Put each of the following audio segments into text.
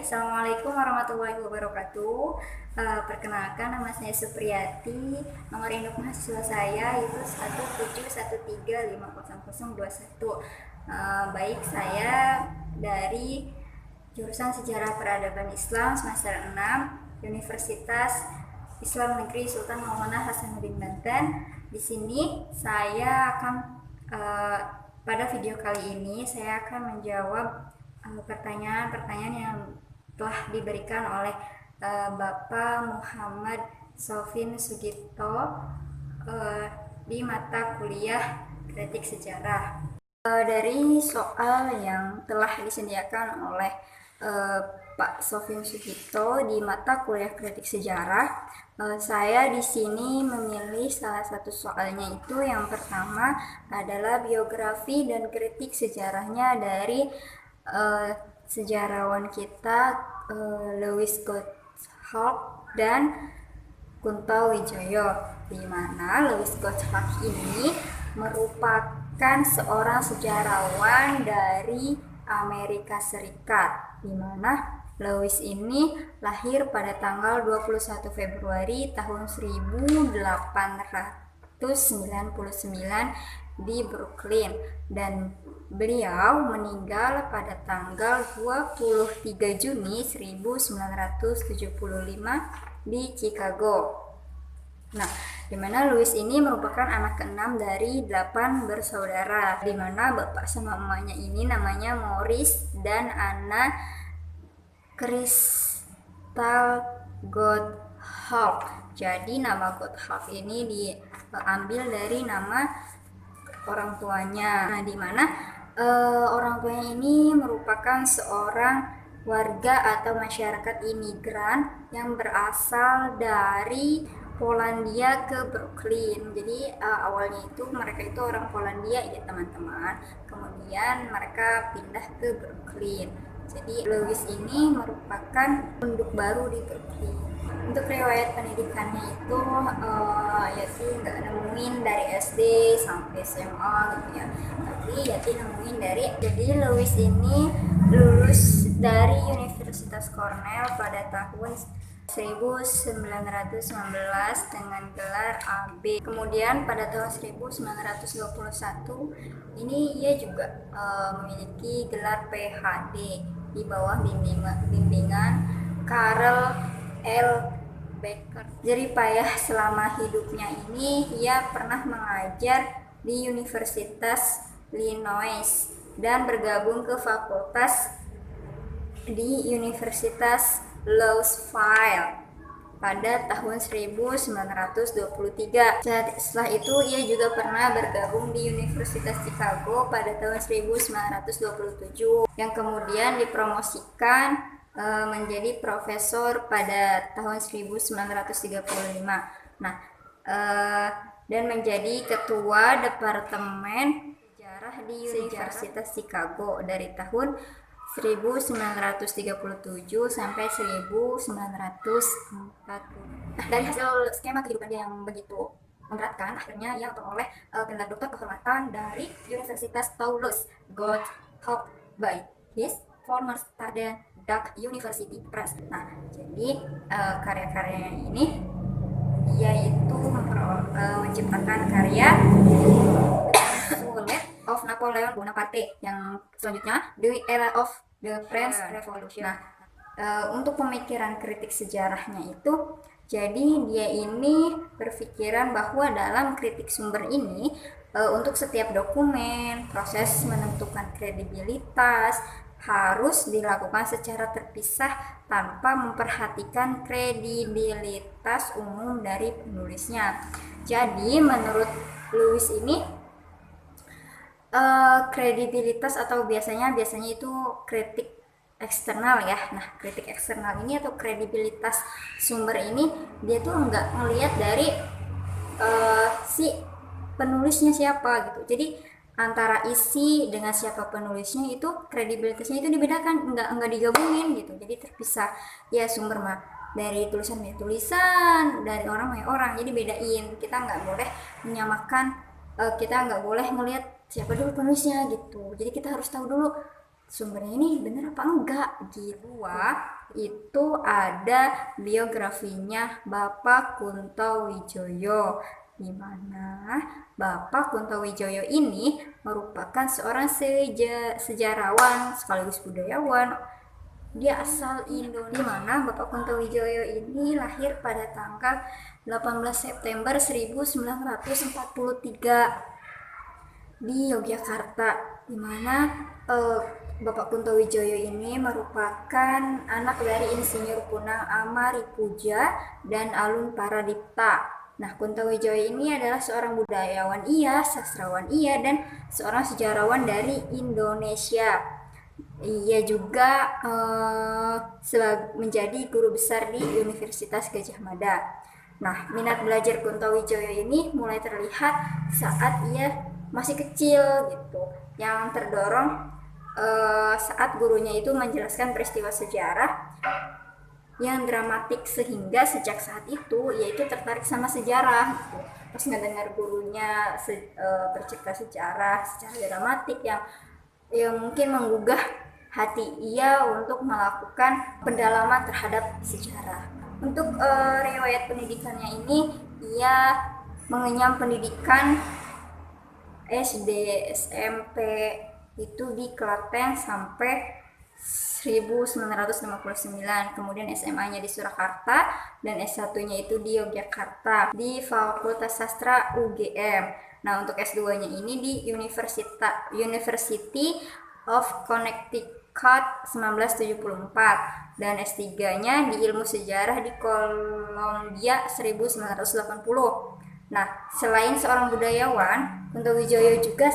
Assalamualaikum warahmatullahi wabarakatuh. Perkenalkan, nama saya Supriyati. Nomor induk mahasiswa saya itu 171350021. Baik, saya dari jurusan Sejarah Peradaban Islam semester 6 Universitas Islam Negeri Sultan Maulana Hasanuddin Banten. Di sini saya akan pada video kali ini saya akan menjawab pertanyaan-pertanyaan yang telah diberikan oleh Bapak Muhammad Sofin Sugito di mata kuliah Kritik Sejarah. Dari soal yang telah disediakan oleh Pak Sofin Sugito di mata kuliah Kritik Sejarah, saya di sini memilih salah satu soalnya. Itu yang pertama adalah biografi dan kritik sejarahnya dari sejarawan kita Lewis Gottschalk dan Kunto Wijoyo, di mana Lewis Gottschalk ini merupakan seorang sejarawan dari Amerika Serikat, di mana Lewis ini lahir pada tanggal 21 Februari tahun 1899 di Brooklyn, dan beliau meninggal pada tanggal 23 Juni 1975 di Chicago. Nah, di mana Louis ini merupakan anak keenam dari 8 bersaudara, di mana bapak sama emaknya ini namanya Morris dan Anna Crystal Gottschalk. Jadi nama Gottschalk ini diambil dari nama orang tuanya. Nah, di mana orang tuanya ini merupakan seorang warga atau masyarakat imigran yang berasal dari Polandia ke Brooklyn. Jadi awalnya itu mereka itu orang Polandia ya teman-teman. Kemudian mereka pindah ke Brooklyn. Jadi Lewis ini merupakan penduduk baru di Brooklyn. Untuk riwayat pendidikannya itu ya sih nggak nemuin dari SD sampai SMA gitu ya, tapi ya sih nemuin dari, jadi Lewis ini lulus dari Universitas Cornell pada tahun 1919 dengan gelar AB. Kemudian pada tahun 1921 ini ia juga memiliki gelar PhD di bawah bimbingan Karl L. Becker. Jadi payah selama hidupnya ini ia pernah mengajar di Universitas Illinois dan bergabung ke fakultas di Universitas Louisville pada tahun 1923. Setelah itu ia juga pernah bergabung di Universitas Chicago pada tahun 1927 yang kemudian dipromosikan menjadi profesor pada tahun 1935. Nah, dan menjadi ketua departemen sejarah di Universitas Chicago dari tahun 1937 sampai 1940. Dari hasil skema kehidupan dia yang begitu memberatkan, akhirnya ia memperoleh gelar doktor kehormatan dari Universitas Toulouse Gottschalk by his former student Duke University Press. Nah, jadi karya-karyanya ini dia itu menciptakan karya Sulet of Napoleon Bonaparte yang selanjutnya The Era of the French Revolution. Nah, untuk pemikiran kritik sejarahnya itu, jadi dia ini berpikiran bahwa dalam kritik sumber ini untuk setiap dokumen, proses menentukan kredibilitas harus dilakukan secara terpisah tanpa memperhatikan kredibilitas umum dari penulisnya. Jadi menurut Lewis ini kredibilitas atau biasanya itu kritik eksternal ya. Nah, kritik eksternal ini atau kredibilitas sumber ini dia tuh nggak ngelihat dari si penulisnya siapa gitu. Jadi antara isi dengan siapa penulisnya itu kredibilitasnya itu dibedakan, nggak digabungin gitu. Jadi terpisah ya, sumber mah dari tulisan ya tulisan, dari orang ya orang. Jadi bedain, kita nggak boleh menyamakan, kita nggak boleh ngelihat siapa dulu penulisnya gitu. Jadi kita harus tahu dulu sumbernya ini bener apa enggak gitu. Itu ada biografinya Bapak Kunto Wijoyo, di mana Bapak Kunto Wijoyo ini merupakan seorang sejarawan sekaligus budayawan. Dia asal Indonesia, di mana Bapak Kunto Wijoyo ini lahir pada tanggal 18 September 1943 di Yogyakarta, di mana Bapak Kunto Wijoyo ini merupakan anak dari Insinyur Kunang Amaripuja dan Alun Paradipta. Nah, Kunto Wijoyo ini adalah seorang budayawan iya, sastrawan iya, dan seorang sejarawan dari Indonesia. Ia juga menjadi guru besar di Universitas Gadjah Mada. Nah, minat belajar Kunto Wijoyo ini mulai terlihat saat ia masih kecil gitu, yang terdorong saat gurunya itu menjelaskan peristiwa sejarah yang dramatik, sehingga sejak saat itu yaitu tertarik sama sejarah gitu. Pas ngedengar gurunya bercerita sejarah secara dramatik yang mungkin menggugah hati ia untuk melakukan pendalaman terhadap sejarah. Untuk riwayat pendidikannya ini, ia mengenyam pendidikan SD, SMP itu di Klaten sampai 1959, kemudian SMA-nya di Surakarta dan S1-nya itu di Yogyakarta di Fakultas Sastra UGM. Nah, untuk S2-nya ini di University of Connecticut 1974 dan S3-nya di Ilmu Sejarah di Columbia 1980. Nah, selain seorang budayawan, Kunto Wijoyo juga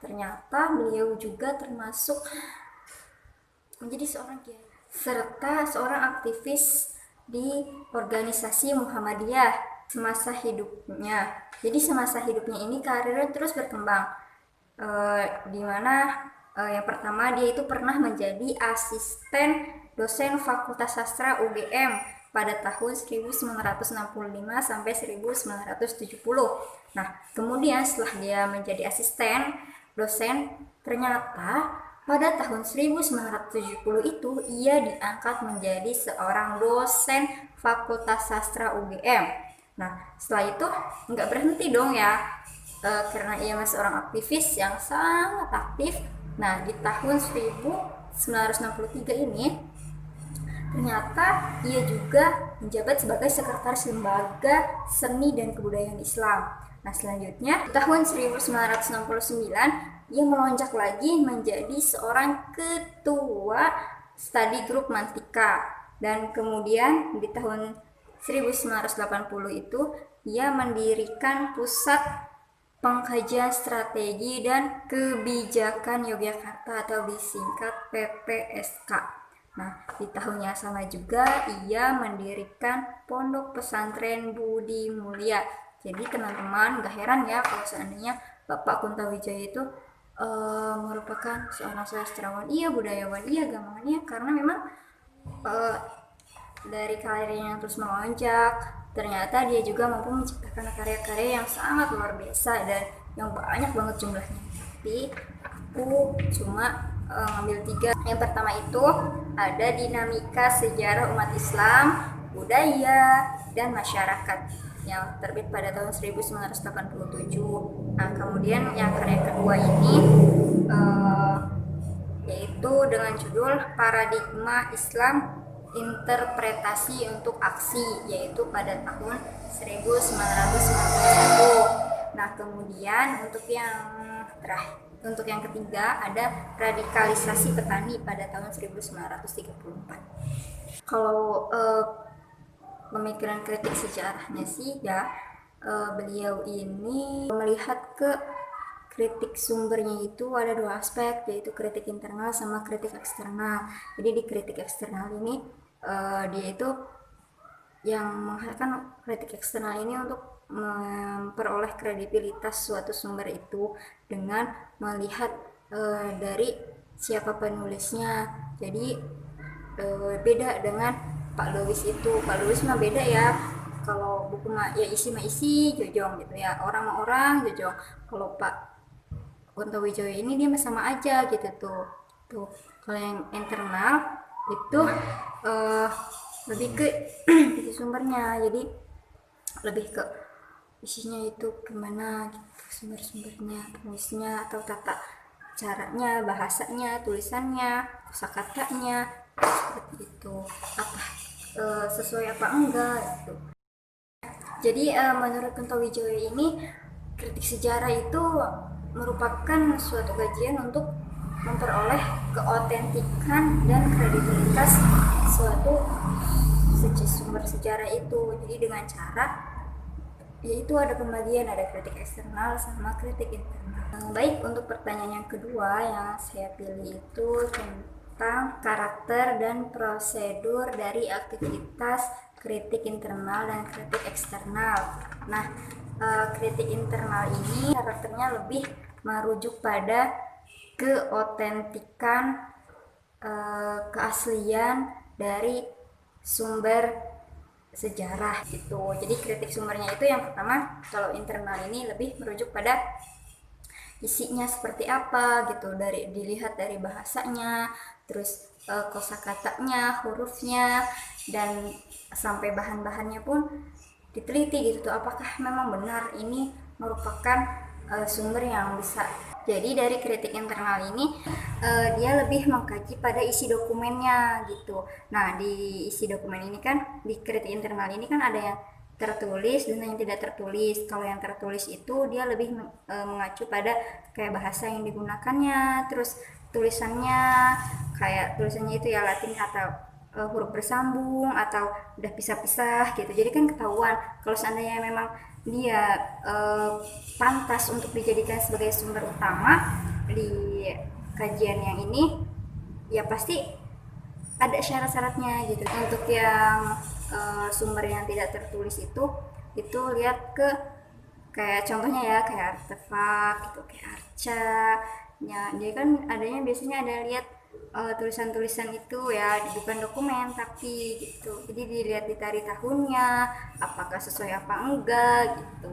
ternyata beliau juga termasuk menjadi seorang kiai serta seorang aktivis di organisasi Muhammadiyah semasa hidupnya. Jadi semasa hidupnya ini karirnya terus berkembang, di mana yang pertama dia itu pernah menjadi asisten dosen Fakultas Sastra UGM pada tahun 1965 sampai 1970. Nah, kemudian setelah dia menjadi asisten dosen, ternyata pada tahun 1970 itu ia diangkat menjadi seorang dosen Fakultas Sastra UGM. Nah, setelah itu nggak berhenti dong ya, karena ia masih seorang aktivis yang sangat aktif. Nah, di tahun 1963 ini ternyata ia juga menjabat sebagai sekretaris Lembaga Seni dan Kebudayaan Islam. Nah, selanjutnya di tahun 1969 ia melonjak lagi menjadi seorang ketua study group Mantika, dan kemudian di tahun 1980 itu ia mendirikan Pusat Pengkajian Strategi dan Kebijakan Yogyakarta atau disingkat PPSK. Nah, di tahun yang sama juga ia mendirikan Pondok Pesantren Budi Mulia. Jadi teman-teman, gak heran ya kalau seandainya Bapak Kunto Wijoyo itu merupakan seorang sastrawan iya, budayawan iya, agamawan iya, karena memang dari karirnya yang terus melonjak, ternyata dia juga mampu menciptakan karya-karya yang sangat luar biasa dan yang banyak banget jumlahnya. Tapi aku cuma ngambil 3. Yang pertama itu ada Dinamika Sejarah Umat Islam, Budaya, dan Masyarakat yang terbit pada tahun 1987. Nah, kemudian yang karya kedua ini yaitu dengan judul Paradigma Islam Interpretasi untuk Aksi, yaitu pada tahun 1991. Nah, kemudian untuk yang ketiga ada Radikalisasi Petani pada tahun 1934. Kalau pemikiran kritik sejarahnya sih ya, beliau ini melihat ke kritik sumbernya itu ada dua aspek, yaitu kritik internal sama kritik eksternal. Jadi di kritik eksternal ini dia itu yang menghasilkan kritik eksternal ini untuk memperoleh kredibilitas suatu sumber itu dengan melihat dari siapa penulisnya. Jadi beda dengan Pak Lewis itu. Pak Lewis mah beda ya. Kalau buku mah ya isi mah isi jojong gitu ya. Orang mah orang jojong. Kalau Pak Kunto Wijoyo ini dia sama aja gitu tuh. Tuh. Kalau yang internal itu lebih ke isi sumbernya. Jadi lebih ke isinya itu gimana gitu, sumber-sumbernya, penulisnya atau tata caranya, bahasanya, tulisannya, kosakatanya seperti itu. Apa sesuai apa enggak gitu. Jadi menurut Kunto Wijoyo ini kritik sejarah itu merupakan suatu kajian untuk memperoleh keotentikan dan kredibilitas suatu sumber sejarah itu. Jadi dengan cara yaitu ada pembagian, ada kritik eksternal sama kritik internal. Baik, untuk pertanyaan yang kedua yang saya pilih itu tentang karakter dan prosedur dari aktivitas kritik internal dan kritik eksternal. Nah, kritik internal ini karakternya lebih merujuk pada keotentikan, keaslian dari sumber sejarah gitu. Jadi kritik sumbernya itu yang pertama, kalau internal ini lebih merujuk pada isinya seperti apa gitu, dari dilihat dari bahasanya, terus kosakatanya, hurufnya, dan sampai bahan-bahannya pun diteliti gitu tuh, apakah memang benar ini merupakan sumber yang bisa. Jadi dari kritik internal ini dia lebih mengkaji pada isi dokumennya gitu. Nah, di isi dokumen ini kan, di kritik internal ini kan ada yang tertulis dan yang tidak tertulis. Kalau yang tertulis itu dia lebih mengacu pada kayak bahasa yang digunakannya, terus tulisannya, kayak tulisannya itu ya Latin atau huruf bersambung atau udah pisah-pisah gitu. Jadi kan ketahuan kalau seandainya memang dia pantas untuk dijadikan sebagai sumber utama di kajian yang ini, ya pasti ada syarat-syaratnya gitu. Untuk yang sumber yang tidak tertulis itu lihat ke kayak contohnya ya, kayak artefak gitu, kayak arca ya. Dia kan adanya biasanya ada lihat tulisan-tulisan itu ya, bukan dokumen tapi gitu. Jadi dilihat di tarikh tahunnya, apakah sesuai apa enggak gitu,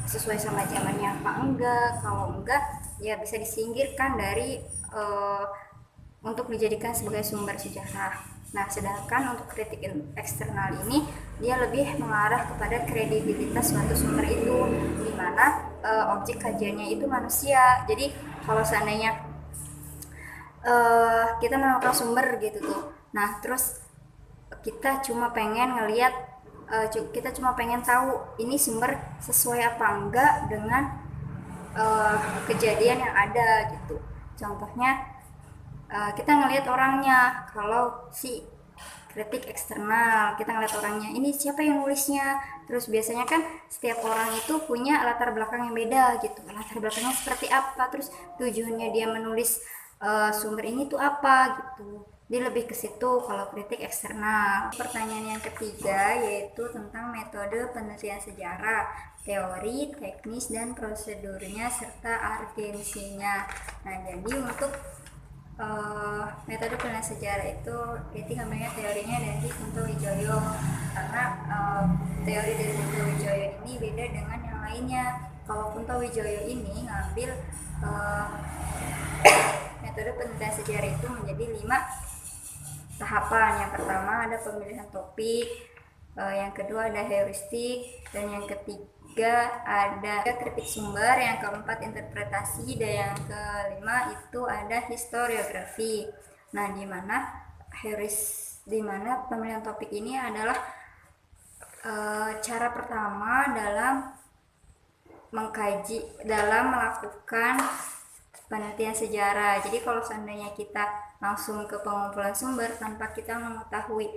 sesuai sama zamannya apa enggak. Kalau enggak ya bisa disingkirkan dari untuk dijadikan sebagai sumber sejarah. Nah, sedangkan untuk kritik eksternal ini dia lebih mengarah kepada kredibilitas suatu sumber itu, di mana objek kajiannya itu manusia. Jadi kalau seandainya kita menemukan sumber gitu tuh, nah terus kita cuma pengen ngelihat, kita cuma pengen tahu ini sumber sesuai apa enggak dengan kejadian yang ada gitu. Contohnya kita ngelihat orangnya. Kalau si kritik eksternal kita ngeliat orangnya, ini siapa yang nulisnya, terus biasanya kan setiap orang itu punya latar belakang yang beda gitu, latar belakangnya seperti apa, terus tujuannya dia menulis sumber ini tuh apa gitu. Dia lebih ke situ kalau kritik eksternal. Pertanyaan yang ketiga yaitu tentang metode penelitian sejarah, teori, teknis, dan prosedurnya serta urgensinya. Nah, jadi untuk metode penelitian sejarah itu ngambilnya teorinya dari Kunto Wijoyo, karena teori dari Kunto Wijoyo ini beda dengan yang lainnya. Kalau Kunto Wijoyo ini ngambil metode penelitian sejarah itu menjadi 5 tahapan. Yang pertama ada pemilihan topik, yang kedua ada heuristik, dan yang ketiga ada kritik sumber, yang keempat interpretasi, dan yang kelima itu ada historiografi. Nah, di mana pemilihan topik ini adalah cara pertama dalam melakukan penelitian sejarah. Jadi kalau seandainya kita langsung ke pengumpulan sumber tanpa kita mengetahui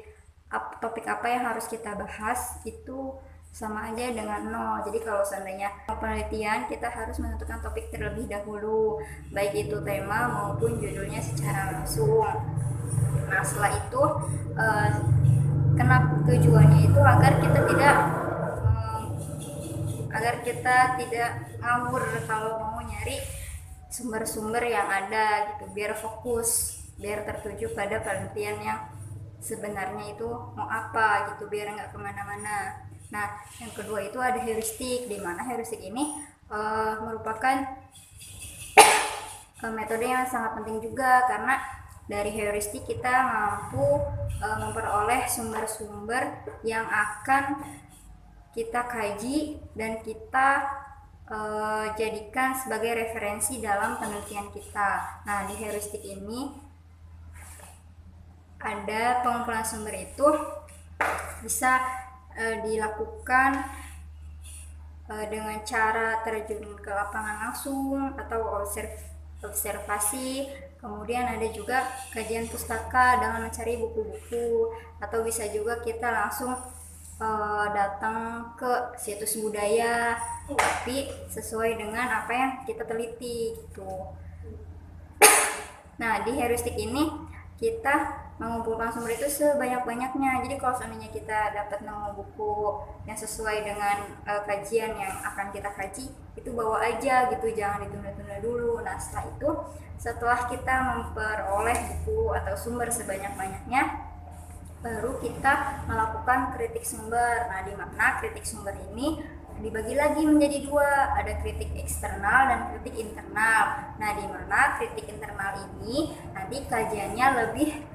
topik apa yang harus kita bahas, itu sama aja dengan nol. Jadi kalau seandainya penelitian, kita harus menentukan topik terlebih dahulu, baik itu tema maupun judulnya secara langsung. Nah setelah itu kenapa tujuannya itu agar kita tidak ngawur kalau mau nyari sumber-sumber yang ada gitu, biar fokus, biar tertuju pada penelitian yang sebenarnya itu mau apa gitu, biar nggak kemana-mana. Nah yang kedua itu ada heuristik, di mana heuristik ini merupakan metode yang sangat penting juga, karena dari heuristik kita mampu memperoleh sumber-sumber yang akan kita kaji dan kita jadikan sebagai referensi dalam penelitian kita. Nah di heuristik ini ada pengumpulan sumber itu bisa dilakukan dengan cara terjun ke lapangan langsung atau observasi. Kemudian ada juga kajian pustaka dengan mencari buku-buku, atau bisa juga kita langsung datang ke situs budaya tapi sesuai dengan apa yang kita teliti gitu. Nah di heuristik ini kita mengumpulkan sumber itu sebanyak-banyaknya. Jadi kalau seandainya kita dapat nemu buku yang sesuai dengan kajian yang akan kita kaji, itu bawa aja gitu, jangan ditunda-tunda dulu. Nah setelah kita memperoleh buku atau sumber sebanyak-banyaknya, baru kita melakukan kritik sumber. Nah di mana kritik sumber ini dibagi lagi menjadi dua, ada kritik eksternal dan kritik internal. Nah di mana kritik internal ini nanti kajiannya lebih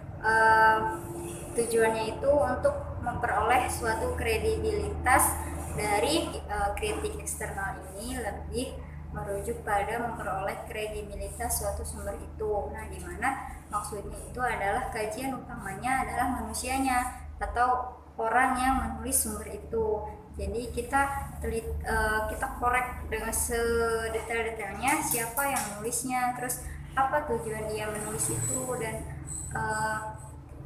tujuannya itu untuk memperoleh suatu kredibilitas. Dari kritik eksternal ini lebih merujuk pada memperoleh kredibilitas suatu sumber itu. Nah di mana maksudnya itu adalah kajian utamanya adalah manusianya atau orang yang menulis sumber itu. Jadi kita korek dengan sedetail-detailnya siapa yang menulisnya, terus apa tujuan dia menulis itu, dan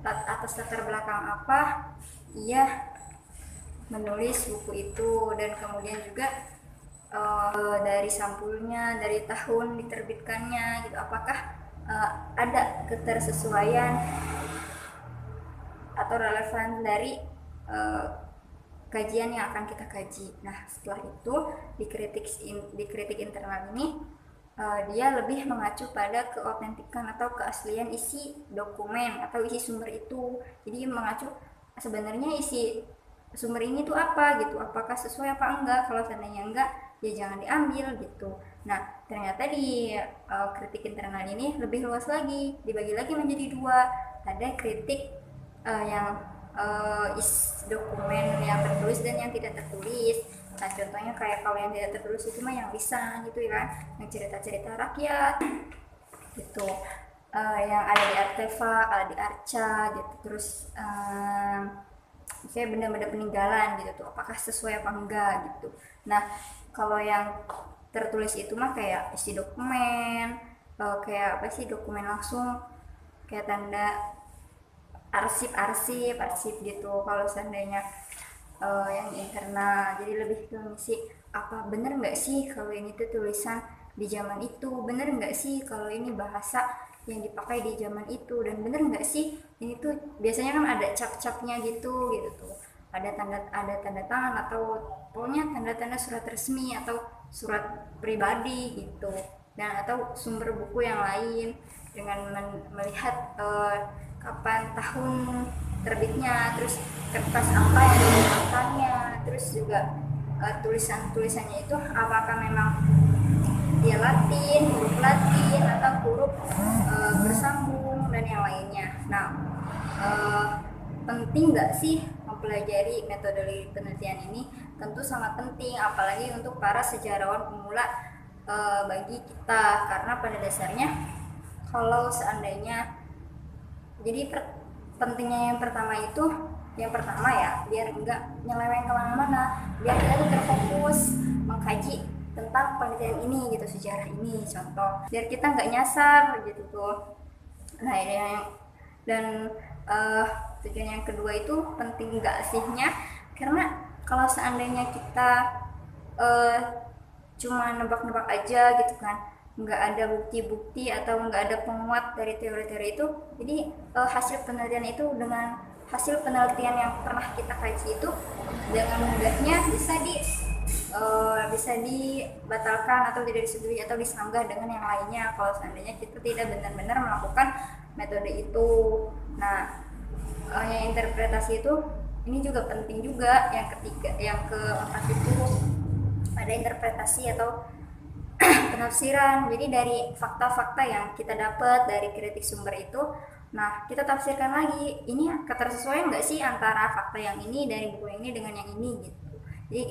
atas latar belakang apa ia menulis buku itu, dan kemudian juga dari sampulnya, dari tahun diterbitkannya gitu, apakah ada ketersesuaian atau relevan dari kajian yang akan kita kaji. Nah setelah itu di kritik internal ini dia lebih mengacu pada keautentikan atau keaslian isi dokumen atau isi sumber itu. Jadi mengacu sebenarnya isi sumber ini tuh apa gitu, apakah sesuai apa enggak. Kalau seandainya enggak, ya jangan diambil gitu. Nah ternyata di kritik internal ini lebih luas lagi, dibagi lagi menjadi dua. Ada kritik yang dokumen yang tertulis dan yang tidak tertulis. Nah contohnya kayak kalau yang tidak tertulis itu mah yang lisan gitu ya kan, yang cerita-cerita rakyat gitu, yang ada di artefak, ada di arca gitu. Terus misalnya benda-benda peninggalan gitu tuh, apakah sesuai apa enggak gitu. Nah kalau yang tertulis itu mah kayak isi dokumen, kayak apa sih, dokumen langsung, kayak tanda arsip gitu. Kalau seandainya yang internal, jadi lebih ke ngisi apa bener nggak sih kalau ini tuh tulisan di zaman itu, bener nggak sih kalau ini bahasa yang dipakai di zaman itu, dan bener nggak sih ini tuh biasanya kan ada cap-capnya gitu tuh, ada tanda tangan atau pokoknya tanda-tanda surat resmi atau surat pribadi gitu, dan atau sumber buku yang lain dengan melihat kapan tahun terbitnya, terus kertas apa yang digunakannya, terus juga tulisannya itu apakah memang dia Latin, huruf Latin atau huruf bersambung dan yang lainnya. Nah penting nggak sih mempelajari metode penelitian ini? Tentu sangat penting, apalagi untuk para sejarawan pemula bagi kita, karena pada dasarnya kalau seandainya, jadi pentingnya yang pertama ya biar enggak nyeleweng kemana-mana, biar kita tuh terfokus mengkaji tentang penelitian ini gitu, sejarah ini contoh, biar kita nggak nyasar gitu tuh. Nah dan tujuan yang kedua itu penting nggak sihnya, karena kalau seandainya kita uh, cuma nebak-nebak aja gitu kan, nggak ada bukti-bukti atau nggak ada penguat dari teori-teori itu, jadi hasil penelitian itu dengan hasil penelitian yang pernah kita kaji itu dengan mudahnya bisa dibatalkan atau tidak disetujui atau disanggah dengan yang lainnya kalau seandainya kita tidak benar-benar melakukan metode itu. Nah, yang interpretasi itu ini juga penting juga. Yang ketiga, yang keempat itu ada interpretasi atau penafsiran. Jadi dari fakta-fakta yang kita dapat dari kritik sumber itu, nah kita tafsirkan lagi, ini ketersesuaian nggak sih antara fakta yang ini dari buku ini dengan yang ini gitu. Jadi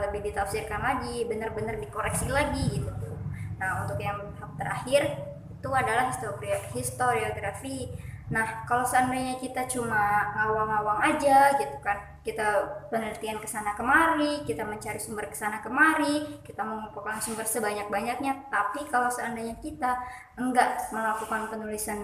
lebih ditafsirkan lagi, benar-benar dikoreksi lagi gitu. Nah untuk yang tahap terakhir itu adalah historiografi. Nah kalau seandainya kita cuma ngawang-ngawang aja gitu kan, kita penelitian ke sana kemari, kita mencari sumber ke sana kemari, kita mengumpulkan sumber sebanyak-banyaknya, tapi kalau seandainya kita enggak melakukan penulisan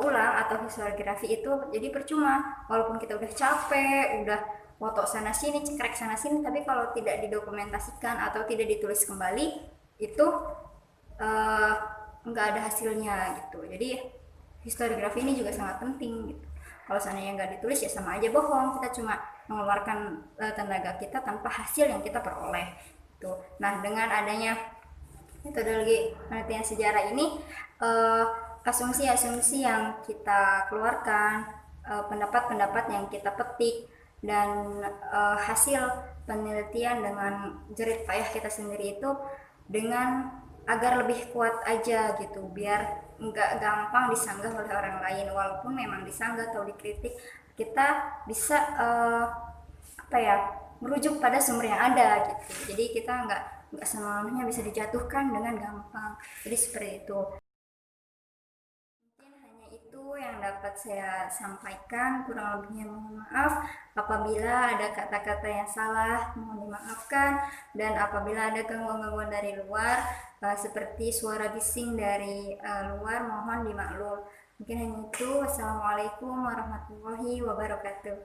ulang atau historiografi itu jadi percuma. Walaupun kita udah capek, udah foto sana sini, cekrek sana sini, tapi kalau tidak didokumentasikan atau tidak ditulis kembali itu uh, nggak ada hasilnya gitu. Jadi historiografi ini juga sangat penting gitu. Kalau seandainya nggak ditulis ya sama aja bohong, kita cuma mengeluarkan tenaga kita tanpa hasil yang kita peroleh gitu. Nah dengan adanya metodologi penelitian sejarah ini, asumsi-asumsi yang kita keluarkan, pendapat-pendapat yang kita petik, dan hasil penelitian dengan jerih payah kita sendiri itu dengan agar lebih kuat aja gitu, biar nggak gampang disanggah oleh orang lain. Walaupun memang disanggah atau dikritik, kita bisa apa ya, merujuk pada sumber yang ada gitu. Jadi kita nggak semuanya bisa dijatuhkan dengan gampang. Jadi seperti itu. Itu yang dapat saya sampaikan, kurang lebihnya mohon maaf. Apabila ada kata-kata yang salah mohon dimaafkan, dan apabila ada gangguan-gangguan dari luar seperti suara bising dari luar mohon dimaklum. Mungkin hanya itu. Wassalamualaikum warahmatullahi wabarakatuh.